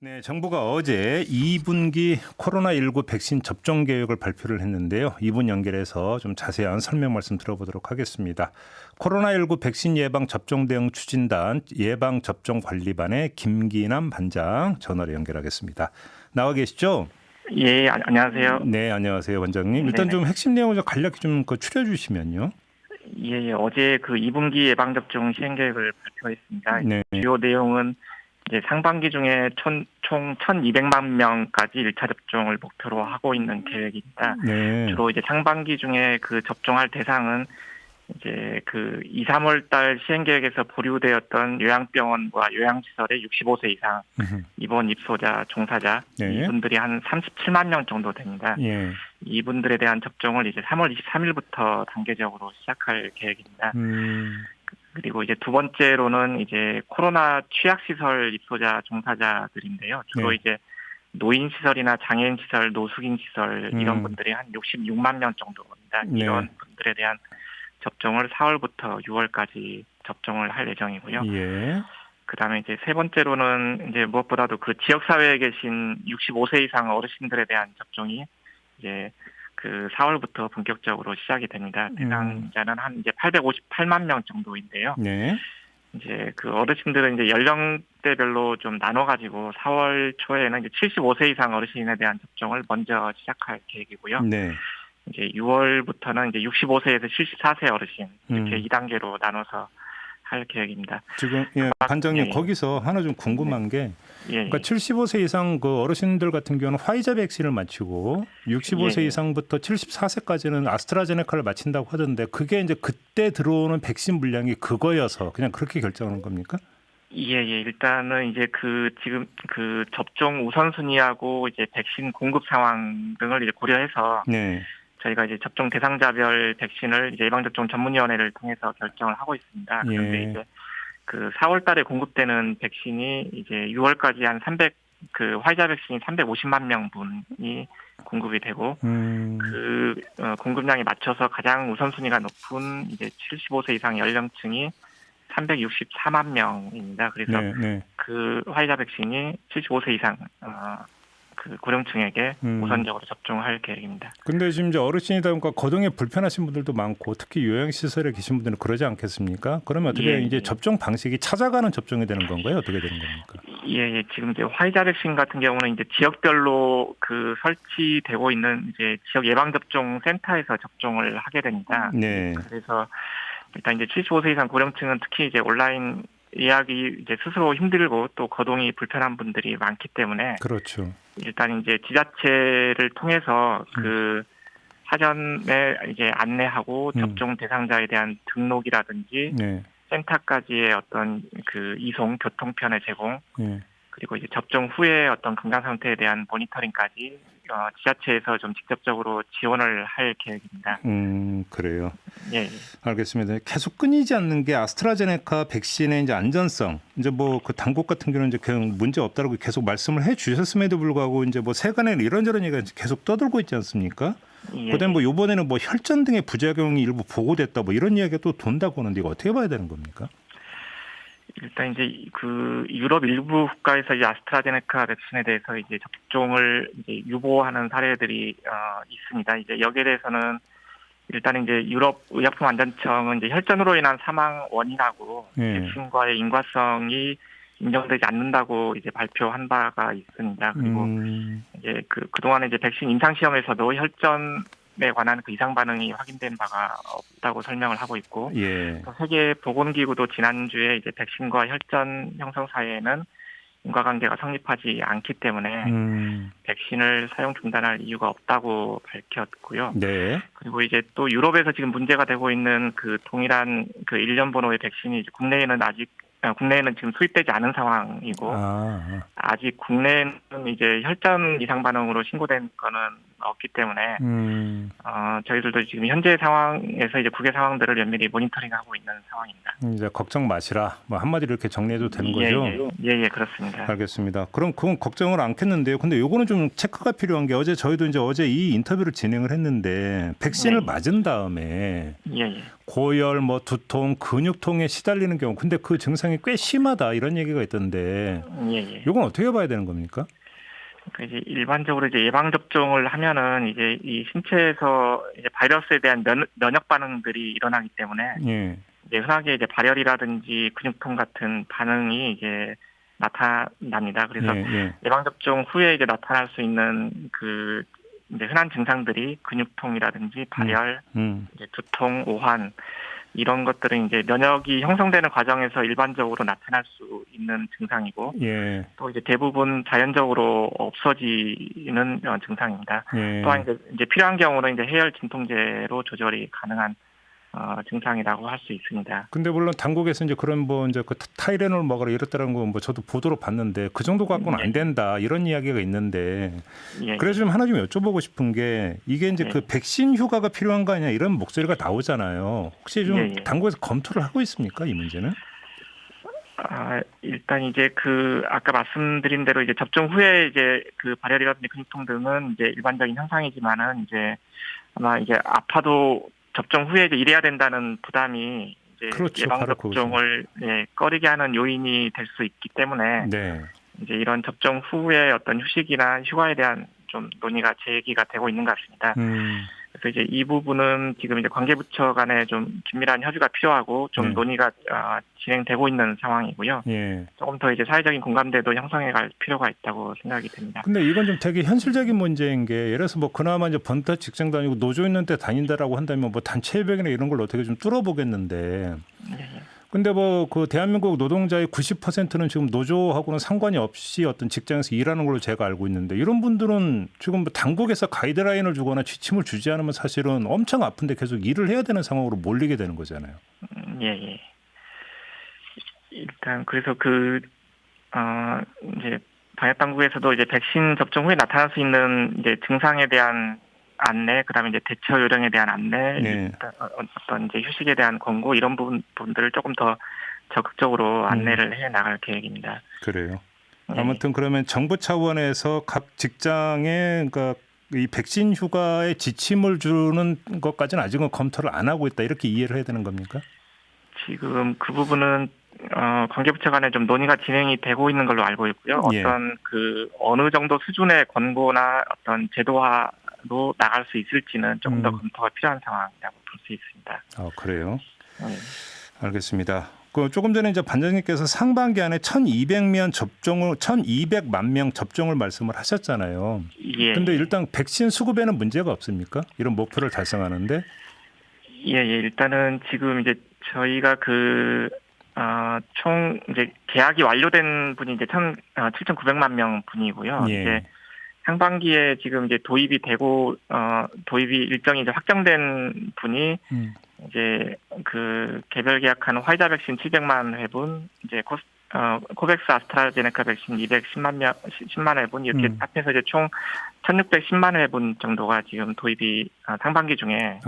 네, 정부가 어제 2분기 코로나19 백신 접종 계획을 발표를 했는데요. 이분 연결해서 좀 자세한 설명 말씀 들어보도록 하겠습니다. 코로나19 백신 예방 접종 대응 추진단 예방접종관리반의 김기남 반장 전화로 연결하겠습니다. 나와 계시죠? 예, 안녕하세요. 네, 안녕하세요, 원장님. 일단 네네. 좀 핵심 내용을 좀 간략히 좀 추려주시면요. 예, 예. 어제 그 2분기 예방접종 시행 계획을 발표했습니다. 이제 네, 주요 내용은 이제 상반기 중에 총 1,200만 명까지 1차 접종을 목표로 하고 있는 계획입니다. 네, 주로 이제 상반기 중에 그 접종할 대상은 이제 그 2, 3월 달 시행 계획에서 보류되었던 요양병원과 요양시설의 65세 이상 입원 입소자, 종사자 네, 이분들이 한 37만 명 정도 됩니다. 예, 이분들에 대한 접종을 이제 3월 23일부터 단계적으로 시작할 계획입니다. 그리고 이제 두 번째로는 이제 코로나 취약시설 입소자 종사자들인데요. 주로 네, 이제 노인시설이나 장애인시설, 노숙인시설 이런 분들이 한 66만 명 정도입니다. 네, 이런 분들에 대한 접종을 4월부터 6월까지 접종을 할 예정이고요. 예, 그다음에 이제 세 번째로는 이제 무엇보다도 그 지역사회에 계신 65세 이상 어르신들에 대한 접종이 이제 그 4월부터 본격적으로 시작이 됩니다. 대상자는 한 이제 858만 명 정도인데요. 네, 이제 그 어르신들은 이제 연령대별로 좀 나눠가지고 4월 초에는 이제 75세 이상 어르신에 대한 접종을 먼저 시작할 계획이고요. 네. 이제 6월부터는 이제 65세에서 74세 어르신 이렇게 2단계로 나눠서 할 계획입니다. 지금 반장님 예, 거기서 하나 좀 궁금한 게 예, 그러니까 75세 이상 그 어르신들 같은 경우는 화이자 백신을 맞추고 65세 예, 이상부터 74세까지는 아스트라제네카를 맞힌다고 하던데 그게 이제 그때 들어오는 백신 물량이 그거여서 그냥 그렇게 결정하는 겁니까? 예, 예. 일단은 이제 그 지금 그 접종 우선순위하고 이제 백신 공급 상황 등을 이제 고려해서 네. 저희가 이제 접종 대상자별 백신을 이제 예방접종 전문위원회를 통해서 결정을 하고 있습니다. 그런데 예. 이제 그 4월 달에 공급되는 백신이 이제 6월까지 한 300, 그 화이자 백신이 350만 명분이 공급이 되고 그 공급량에 맞춰서 가장 우선순위가 높은 이제 75세 이상 연령층이 364만 명입니다. 그래서 네, 네. 그 화이자 백신이 75세 이상 그 고령층에게 우선적으로 접종할 계획입니다. 근데 지금 이제 어르신이다 보니까 거동에 불편하신 분들도 많고 특히 요양시설에 계신 분들은 그러지 않겠습니까? 그러면 어떻게 예, 이제 예. 접종 방식이 찾아가는 접종이 되는 건가요? 어떻게 되는 겁니까? 예, 예. 지금 이제 화이자 백신 같은 경우는 이제 지역별로 그 설치되고 있는 이제 지역 예방접종 센터에서 접종을 하게 됩니다. 네. 그래서 일단 이제 75세 이상 고령층은 특히 이제 온라인 예약이 이제 스스로 힘들고 또 거동이 불편한 분들이 많기 때문에 그렇죠. 일단 이제 지자체를 통해서 그 사전에 이제 안내하고 접종 대상자에 대한 등록이라든지 네. 센터까지의 어떤 그 이송 교통편의 제공 네. 그리고 이제 접종 후에 어떤 건강 상태에 대한 모니터링까지 지자체에서 좀 직접적으로 지원을 할 계획입니다. 그래요. 예. 알겠습니다. 계속 끊이지 않는 게 아스트라제네카 백신의 이제 안전성, 이제 뭐 그 당국 같은 경우는 이제 그냥 문제 없다고 계속 말씀을 해주셨음에도 불구하고 이제 뭐 세간에 이런저런 얘기가 계속 떠들고 있지 않습니까? 예. 그다음에 뭐 이번에는 뭐 혈전 등의 부작용이 일부 보고됐다, 뭐 이런 이야기가 또 돈다고 하는데 이거 어떻게 봐야 되는 겁니까? 일단 이제 그 유럽 일부 국가에서 이 아스트라제네카 백신에 대해서 이제 접종을 이제 유보하는 사례들이 있습니다. 이제 여기에 대해서는 일단 이제 유럽 의약품안전청은 이제 혈전으로 인한 사망 원인하고 백신과의 인과성이 인정되지 않는다고 이제 발표한 바가 있습니다. 그리고 이제 그동안에 이제 백신 임상 시험에서도 혈전에 관한 그 이상 반응이 확인된 바가 없다고 설명을 하고 있고, 예. 세계 보건기구도 지난주에 이제 백신과 혈전 형성 사이에는 인과관계가 성립하지 않기 때문에 백신을 사용 중단할 이유가 없다고 밝혔고요. 네. 그리고 이제 또 유럽에서 지금 문제가 되고 있는 그 동일한 그 일련 번호의 백신이 이제 국내에는 지금 수입되지 않은 상황이고 아직 국내에는 이제 혈전 이상 반응으로 신고된 거는 없기 때문에 저희들도 지금 현재 상황에서 이제 국외 상황들을 면밀히 모니터링하고 있는 상황입니다. 이제 걱정 마시라. 뭐 한마디로 이렇게 정리해도 되는 거죠? 예, 그렇습니다. 알겠습니다. 그럼 그건 걱정을 않겠는데요. 근데 요거는 좀 체크가 필요한 게 저희도 어제 이 인터뷰를 진행을 했는데 백신을 맞은 다음에 고열, 뭐 두통, 근육통에 시달리는 경우, 근데 그 증상이 꽤 심하다 이런 얘기가 있던데, 요건 어떻게 봐야 되는 겁니까? 그러니까 이제 일반적으로 이제 예방 접종을 하면은 이제 이 신체에서 이제 바이러스에 대한 면역 반응들이 일어나기 때문에 이제 흔하게 이제 발열이라든지 근육통 같은 반응이 이제 나타납니다. 그래서 예방 접종 후에 이제 나타날 수 있는 그 이제 흔한 증상들이 근육통이라든지 발열, 이제 두통, 오한 이런 것들은 이제 면역이 형성되는 과정에서 일반적으로 나타날 수 있는 증상이고 또 이제 대부분 자연적으로 없어지는 증상입니다. 또한 이제 필요한 경우는 이제 해열 진통제로 조절이 가능한 증상이라고 할 수 있습니다. 근데 물론 당국에서 이제 그런 뭐 이제 그 타이레놀 먹으라 이랬다는 거 뭐 저도 보도로 봤는데 그 정도 갖고는 안 된다 이런 이야기가 있는데 그래서 좀 하나 좀 여쭤보고 싶은 게 이게 이제 그 백신 휴가가 필요한 거 아니냐 이런 목소리가 나오잖아요. 혹시 좀 당국에서 검토를 하고 있습니까 이 문제는? 일단 이제 그 아까 말씀드린 대로 이제 접종 후에 이제 그 발열이라든지 근육통 등은 이제 일반적인 현상이지만은 이제 아마 이제 아파도 접종 후에 이제 일해야 된다는 부담이 이제 예방 접종을 꺼리게 하는 요인이 될 수 있기 때문에 이제 이런 접종 후에 어떤 휴식이나 휴가에 대한 좀 논의가 제기가 되고 있는 것 같습니다. 그래서 이제 이 부분은 지금 이제 관계부처 간에 좀 긴밀한 협의가 필요하고 좀 논의가 진행되고 있는 상황이고요. 조금 더 이제 사회적인 공감대도 형성해 갈 필요가 있다고 생각이 됩니다. 근데 이건 좀 되게 현실적인 문제인 게 예를 들어서 뭐 그나마 이제 번터 직장 다니고 노조 있는 데 다닌다라고 한다면 뭐 단체 협약이나 이런 걸 어떻게 좀 뚫어보겠는데. 근데 뭐 그 대한민국 노동자의 90%는 지금 노조하고는 상관이 없이 어떤 직장에서 일하는 걸로 제가 알고 있는데 이런 분들은 지금 뭐 당국에서 가이드라인을 주거나 지침을 주지 않으면 사실은 엄청 아픈데 계속 일을 해야 되는 상황으로 몰리게 되는 거잖아요. 일단 그래서 이제 방역 당국에서도 이제 백신 접종 후에 나타날 수 있는 이제 증상에 대한 안내, 그다음에 이제 대처 요령에 대한 안내, 어떤 이제 휴식에 대한 권고 이런 부분들을 조금 더 적극적으로 안내를 해 나갈 계획입니다. 그래요. 아무튼 그러면 정부 차원에서 각 직장에 그러니까 이 백신 휴가에 지침을 주는 것까지는 아직은 검토를 안 하고 있다 이렇게 이해를 해야 되는 겁니까? 지금 그 부분은 관계부처 간에 좀 논의가 진행이 되고 있는 걸로 알고 있고요. 어떤 그 어느 정도 수준의 권고나 어떤 제도화로 나갈 수 있을지는 조금 더 검토가 필요한 상황이라고 볼 수 있습니다. 그래요? 알겠습니다. 그 조금 전에 이제 반장님께서 상반기 안에 1,200만 명 접종을 말씀을 하셨잖아요. 근데 일단 백신 수급에는 문제가 없습니까? 이런 목표를 달성하는데? 일단은 지금 이제 저희가 총 이제 계약이 완료된 분이 이제 7,900만 명 분이고요. 이제 상반기에 지금 이제 도입이 되고 도입이 일정이 이제 확정된 분이 이제 그 개별 계약하는 화이자 백신 700만 회분, 이제 코백스 아스트라제네카 백신 10만 회분 이렇게 합해서 이제 총 1,610만 회분 정도가 지금 도입이 상반기 중에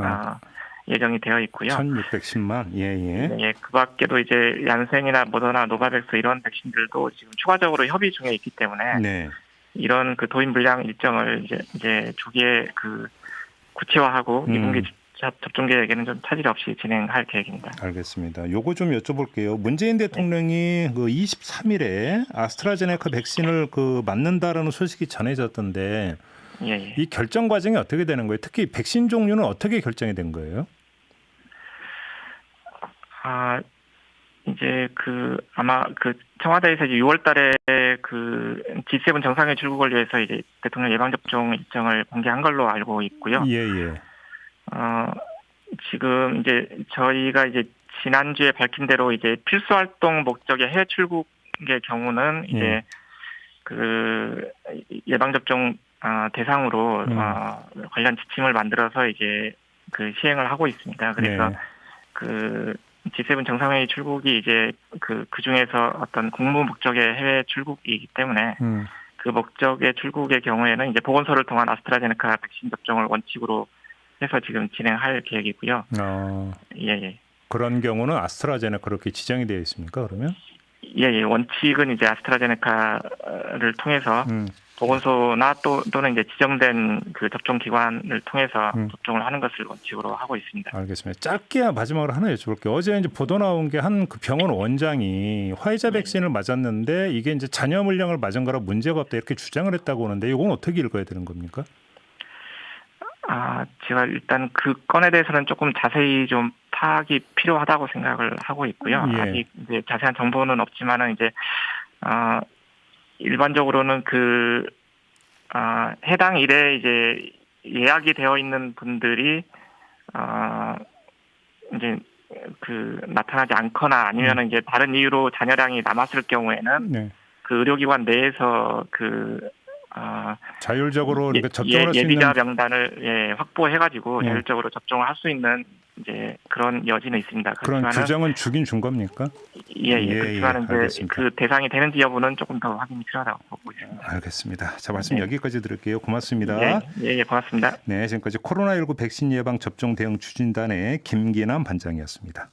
예정이 되어 있고요. 1,610만. 그 밖에도 이제 얀센이나 모더나, 노바백스 이런 백신들도 지금 추가적으로 협의 중에 있기 때문에 이런 그 도입 물량 일정을 이제 주기에 그 구체화하고 2분기 접종 계획에는 좀 차질 없이 진행할 계획입니다. 알겠습니다. 요거 좀 여쭤볼게요. 문재인 대통령이 그 23일에 아스트라제네카 백신을 맞는다라는 소식이 전해졌던데 이 결정 과정이 어떻게 되는 거예요? 특히 백신 종류는 어떻게 결정이 된 거예요? 이제 아마 청와대에서 이제 6월달에 G7 정상회 출국을 위해서 이제 대통령 예방 접종 일정을 공개한 걸로 알고 있고요. 지금 이제 저희가 이제 지난주에 밝힌 대로 이제 필수 활동 목적의 해외 출국의 경우는 이제 예방 접종 대상으로 관련 지침을 만들어서 이제 시행을 하고 있습니다. 그래서 G7 정상회의 출국이 이제 그 중에서 어떤 공무 목적의 해외 출국이기 때문에 그 목적의 출국의 경우에는 이제 보건소를 통한 아스트라제네카 백신 접종을 원칙으로 해서 지금 진행할 계획이고요. 예, 예. 그런 경우는 아스트라제네카 그렇게 지정이 되어 있습니까? 그러면? 예, 예. 원칙은 이제 아스트라제네카를 통해서 보건소나 또는 이제 지정된 그 접종 기관을 통해서 접종을 하는 것을 원칙으로 하고 있습니다. 알겠습니다. 짧게 마지막으로 하나 여쭤볼게요. 어제 이제 보도 나온 게 한 그 병원 원장이 화이자 백신을 맞았는데 이게 이제 잔여물량을 맞은 거라 문제가 없다 이렇게 주장을 했다고 하는데 이건 어떻게 읽어야 되는 겁니까? 제가 일단 그 건에 대해서는 조금 자세히 좀 파악이 필요하다고 생각을 하고 있고요. 예. 아직 이제 자세한 정보는 없지만은 이제 일반적으로는 해당 일에 이제 예약이 되어 있는 분들이 이제 그 나타나지 않거나 아니면은 이제 다른 이유로 잔여량이 남았을 경우에는 네. 그 의료기관 내에서 자율적으로 그러니까 접종을 할 수 있는 예비자 명단을 확보해가지고 자율적으로 접종을 할 수 있는 이제 그런 여지는 있습니다. 그런 규정은 주긴 준 겁니까? 그렇지만 이제 알겠습니다. 그 대상이 되는지 여부는 조금 더 확인이 필요하다고 보고 있습니다. 알겠습니다. 자, 말씀 여기까지 들을게요. 고맙습니다. 고맙습니다. 네, 지금까지 코로나19 백신 예방 접종 대응 추진단의 김기남 반장이었습니다.